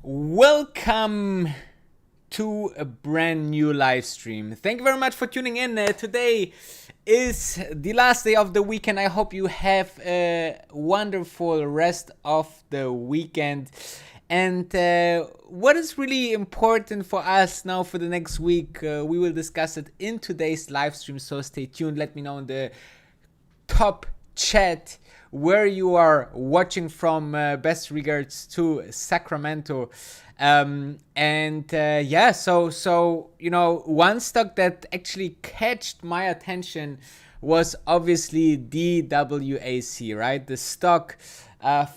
Welcome to a brand new live stream. Thank you very much for tuning in. Today is the last day of the weekend. I hope you have a wonderful rest of the weekend. And what is really important for us now for the next week, we will discuss it in today's live stream. So stay tuned. Let me know in the top chat where you are watching from. Best regards to Sacramento. So you know, one stock that actually catched my attention was obviously DWAC, right? The stock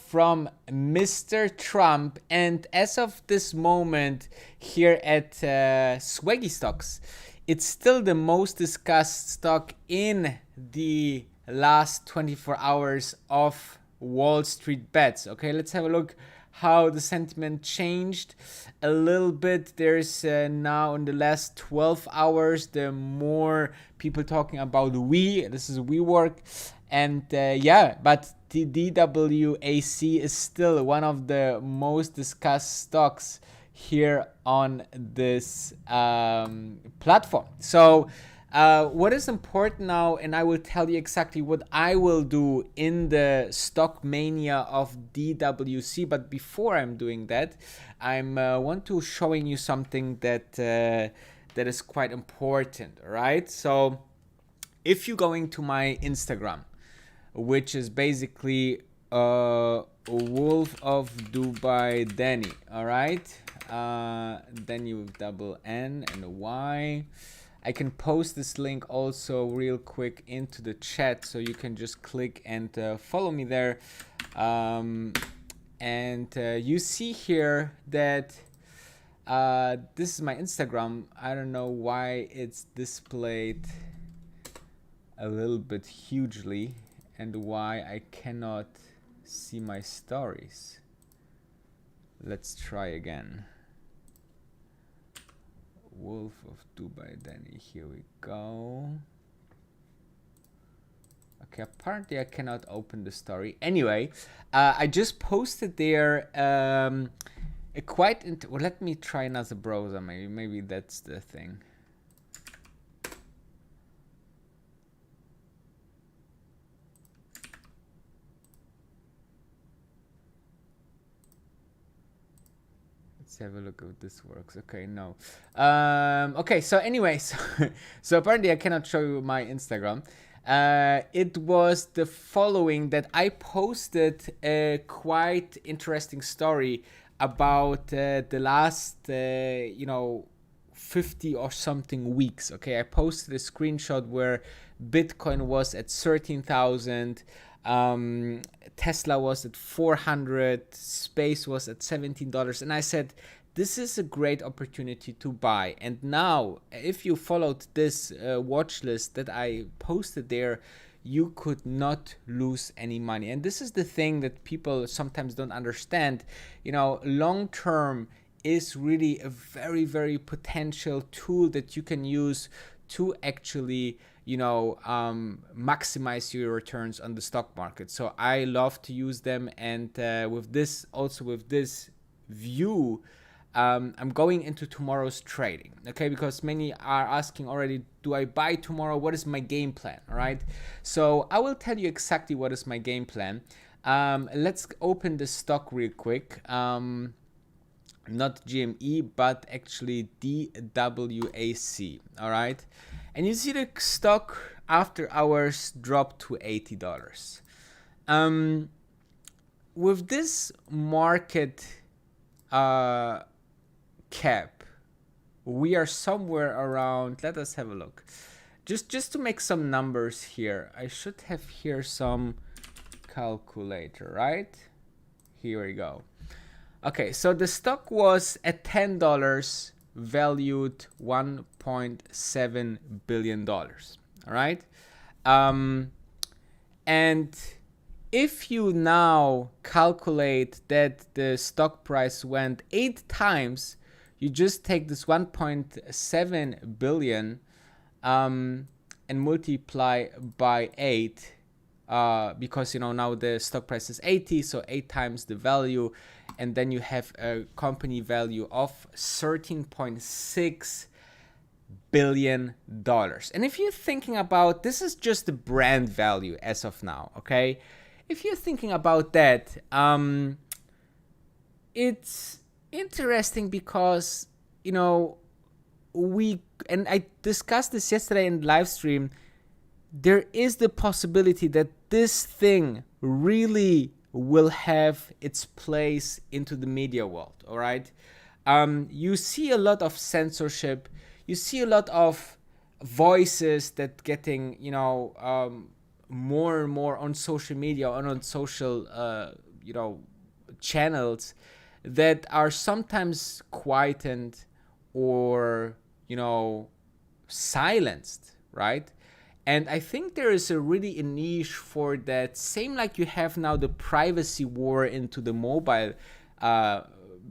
from Mr. Trump. And as of this moment here at Swaggy Stocks, it's still the most discussed stock in the last 24 hours of Wall Street bets. Okay, let's have a look how the sentiment changed a little bit. There's now in the last 12 hours, the more people talking about this is WeWork. And but the DWAC is still one of the most discussed stocks here on this platform. So what is important now, and I will tell you exactly what I will do in the stock mania of DWC. But before I'm doing that, I want to showing you something that is quite important, right? So if you're going to my Instagram, which is basically Wolf of Dubai Danny, all right? Danny with double N and a Y. I can post this link also real quick into the chat, so you can just click and follow me there. You see here that this is my Instagram. I don't know why it's displayed a little bit hugely and why I cannot see my stories. Let's try again. Wolf of Dubai Danny, here we go. Okay, apparently I cannot open the story. Anyway, I just posted there well, let me try another browser, maybe that's the thing. Let's have a look if this works. Okay, no. Okay, so anyway, so apparently I cannot show you my Instagram. It was the following that I posted a quite interesting story about the last, 50 or something weeks. Okay, I posted a screenshot where Bitcoin was at 13,000. Tesla was at 400, Space was at $17, and I said this is a great opportunity to buy. And now if you followed this watch list that I posted there, you could not lose any money. And this is the thing that people sometimes don't understand. You know, long term is really a very, very potential tool that you can use to actually maximize your returns on the stock market. So I love to use them, and with this view, I'm going into tomorrow's trading, okay? Because many are asking already, do I buy tomorrow? What is my game plan? All right, so I will tell you exactly what is my game plan. Let's open the stock real quick. Not GME, but actually DWAC. All right, and you see the stock after hours dropped to $80. With this market cap, we are somewhere around. Let us have a look. Just to make some numbers here. I should have here some calculator, right? Here we go. Okay, so the stock was at $10, valued $1.7 billion. All right. And if you now calculate that the stock price went 8 times, you just take this 1.7 billion and multiply by 8, because now the stock price is 80, so 8 times the value, and then you have a company value of $13.6 billion. And if you're thinking about, this is just the brand value as of now, okay? If you're thinking about that, it's interesting because, you know, and I discussed this yesterday in live stream, there is the possibility that this thing really will have its place into the media world, all right? You see a lot of censorship, you see a lot of voices that getting, you know, more and more on social media, on social, you know, channels that are sometimes quietened or, you know, silenced, right? And I think there is a really a niche for that. Same like you have now the privacy war into the mobile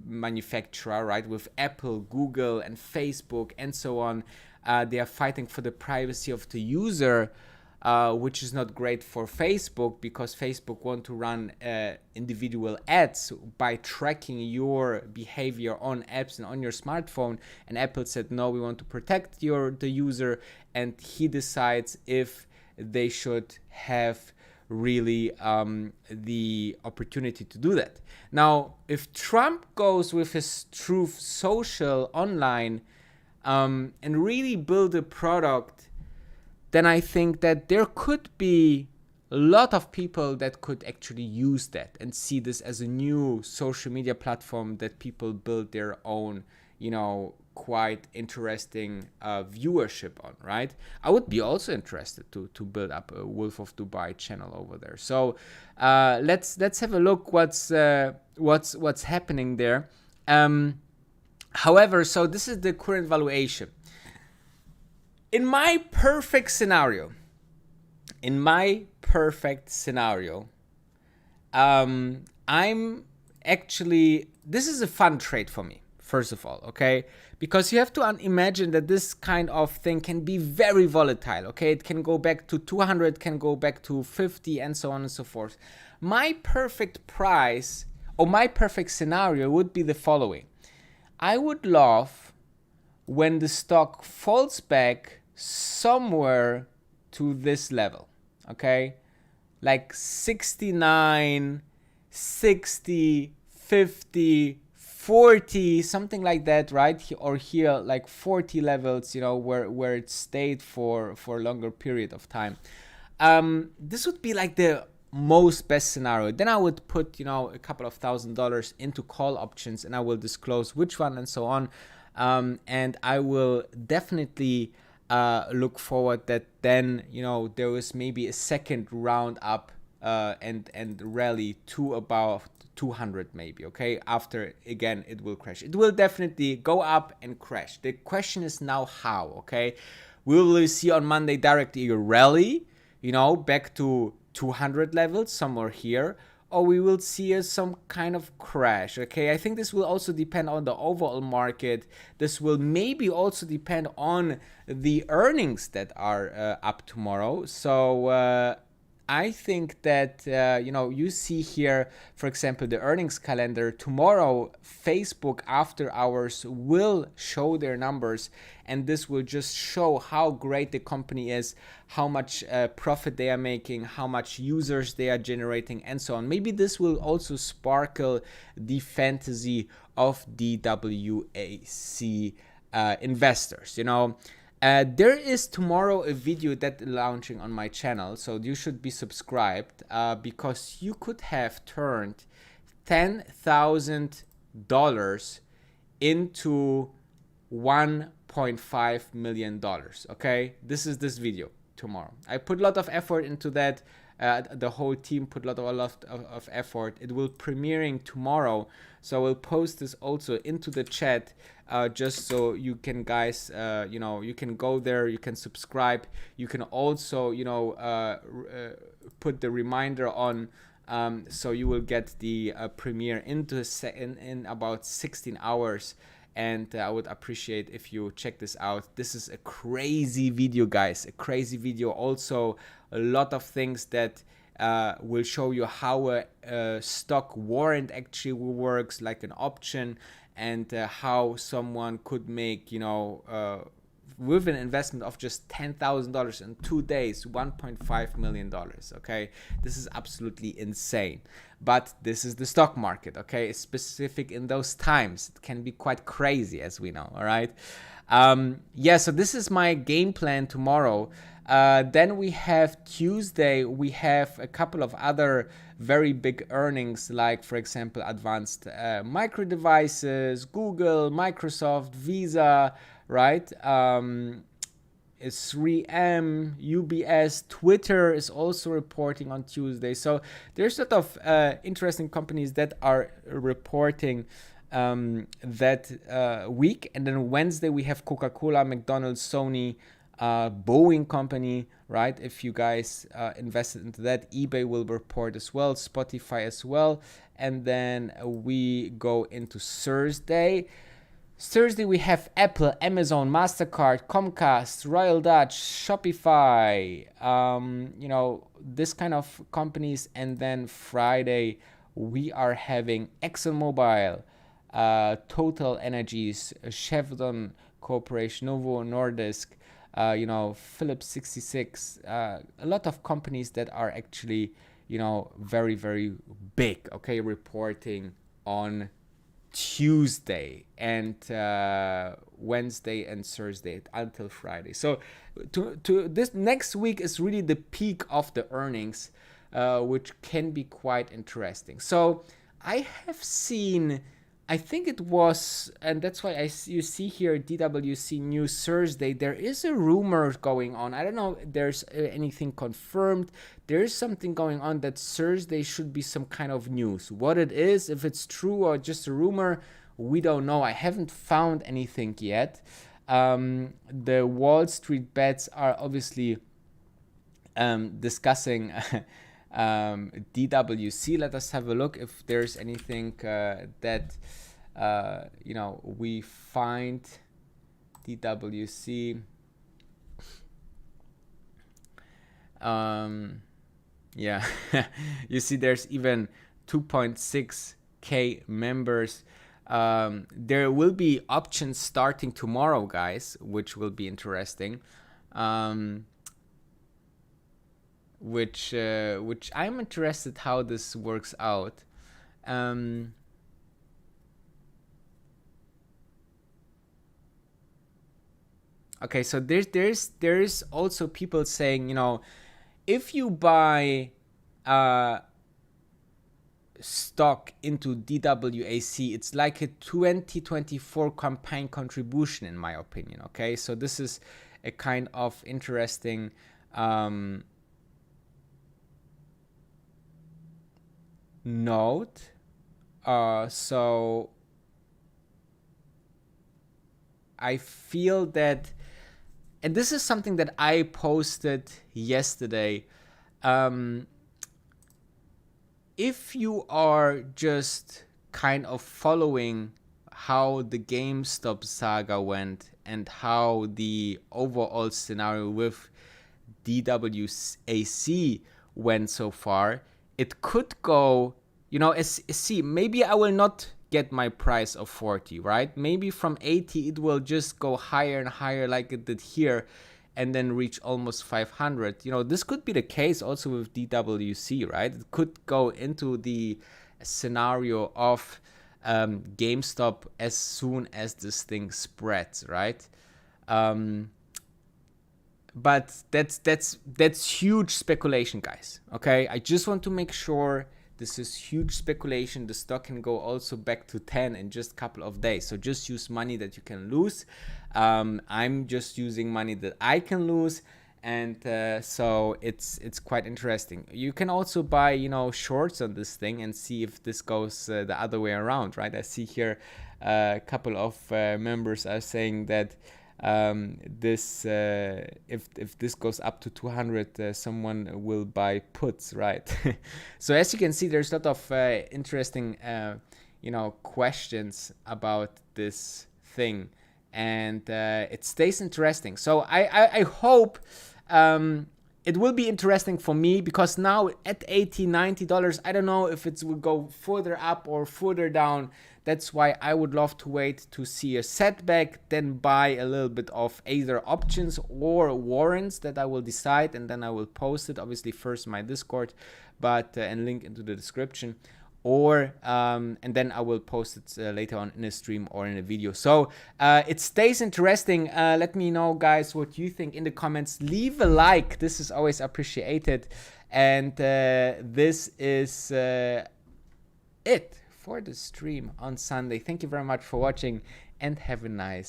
manufacturer, right? With Apple, Google, and Facebook, and so on. They are fighting for the privacy of the user, which is not great for Facebook, because Facebook want to run individual ads by tracking your behavior on apps and on your smartphone. And Apple said, no, we want to protect the user, and he decides if they should have really the opportunity to do that. Now, if Trump goes with his Truth Social online and really build a product, then I think that there could be a lot of people that could actually use that and see this as a new social media platform that people build their own, you know, quite interesting viewership on, right? I would be also interested to build up a Wolf of Dubai channel over there. So let's have a look what's happening there. However, so this is the current valuation. In my perfect scenario, I'm actually, this is a fun trade for me, first of all, okay? Because you have to imagine that this kind of thing can be very volatile, okay? It can go back to 200, can go back to 50, and so on and so forth. My perfect price, or my perfect scenario would be the following. I would love when the stock falls back somewhere to this level, okay? Like 69, 60, 50, 40, something like that, right? Or here, like 40 levels, you know, where it stayed for a longer period of time. This would be like the most best scenario. Then I would put, you know, a couple of $1,000 into call options, and I will disclose which one and so on. And I will definitely look forward that then, you know, there is maybe a second round up and rally to about 200 maybe, okay? After, again, it will crash. It will definitely go up and crash. The question is now how, okay? Will we see on Monday directly a rally, you know, back to 200 levels, somewhere here, or we will see some kind of crash, okay? I think this will also depend on the overall market. This will maybe also depend on the earnings that are up tomorrow. So I think that, you know, you see here, for example, the earnings calendar. Tomorrow, Facebook after hours will show their numbers, and this will just show how great the company is, how much profit they are making, how much users they are generating, and so on. Maybe this will also sparkle the fantasy of DWAC investors, you know. There is tomorrow a video that launching on my channel, so you should be subscribed because you could have turned $10,000 into $1.5 million, okay? This is this video tomorrow. I put a lot of effort into that. The whole team put a lot of effort. It will premiering tomorrow, so I will post this also into the chat, just so you can guys, you know, you can go there, you can subscribe, you can also, you know, put the reminder on, so you will get the premiere in about 16 hours. And I would appreciate if you check this out. This is a crazy video, guys, a crazy video. Also, a lot of things that will show you how a stock warrant actually works, like an option, and how someone could make, with an investment of just $10,000 in 2 days, $1.5 million. Okay, this is absolutely insane. But this is the stock market. Okay, it's specific in those times. It can be quite crazy, as we know. All right. So this is my game plan tomorrow. Then we have Tuesday. We have a couple of other very big earnings, like, for example, Advanced Micro Devices, Google, Microsoft, Visa, right? It's 3M, UBS, Twitter is also reporting on Tuesday. So there's a lot of interesting companies that are reporting that week. And then Wednesday we have Coca-Cola, McDonald's, Sony, Boeing company, right? If you guys invested into that, eBay will report as well, Spotify as well. And then we go into Thursday. Thursday we have Apple, Amazon, MasterCard, Comcast, Royal Dutch, Shopify, this kind of companies. And then Friday we are having ExxonMobil, Total Energies, Chevron Corporation, Novo Nordisk, Phillips 66, a lot of companies that are actually, very, very big, okay, reporting on Tuesday and Wednesday and Thursday until Friday. So to this next week is really the peak of the earnings, which can be quite interesting. So I have seen, I think it was, and that's why you see here DWC News Thursday, there is a rumor going on. I don't know if there's anything confirmed. There is something going on that Thursday should be some kind of news. What it is, if it's true or just a rumor, we don't know. I haven't found anything yet. The Wall Street bets are obviously discussing DWC. Let us have a look if there's anything that we find. DWC. You see there's even 2.6k members. There will be options starting tomorrow, guys, which will be interesting. Which I'm interested how this works out. Okay, so there's also people saying, if you buy stock into DWAC, it's like a 2024 campaign contribution, in my opinion. Okay, so this is a kind of interesting note. So I feel that, and this is something that I posted yesterday, if you are just kind of following how the GameStop saga went and how the overall scenario with DWAC went so far, it could go, see, maybe I will not get my price of 40, right? Maybe from 80 it will just go higher and higher like it did here and then reach almost 500. This could be the case also with DWC, right? It could go into the scenario of GameStop as soon as this thing spreads, right? But that's huge speculation, guys. Okay, I just want to make sure this is huge speculation. The stock can go also back to 10 in just a couple of days. So just use money that you can lose. I'm just using money that I can lose, and so it's quite interesting. You can also buy shorts on this thing and see if this goes the other way around, right? I see here a couple of members are saying that this if this goes up to 200, someone will buy puts, right? So as you can see, there's a lot of interesting questions about this thing, and it stays interesting. So I hope it will be interesting for me, because now at $80-90, I don't know if it will go further up or further down. That's why I would love to wait to see a setback, then buy a little bit of either options or warrants that I will decide, and then I will post it, obviously first my Discord, but and link into the description, or and then I will post it later on in a stream or in a video. So it stays interesting. Let me know, guys, what you think in the comments. Leave a like, this is always appreciated. And this is it for the stream on Sunday. Thank you very much for watching, and have a nice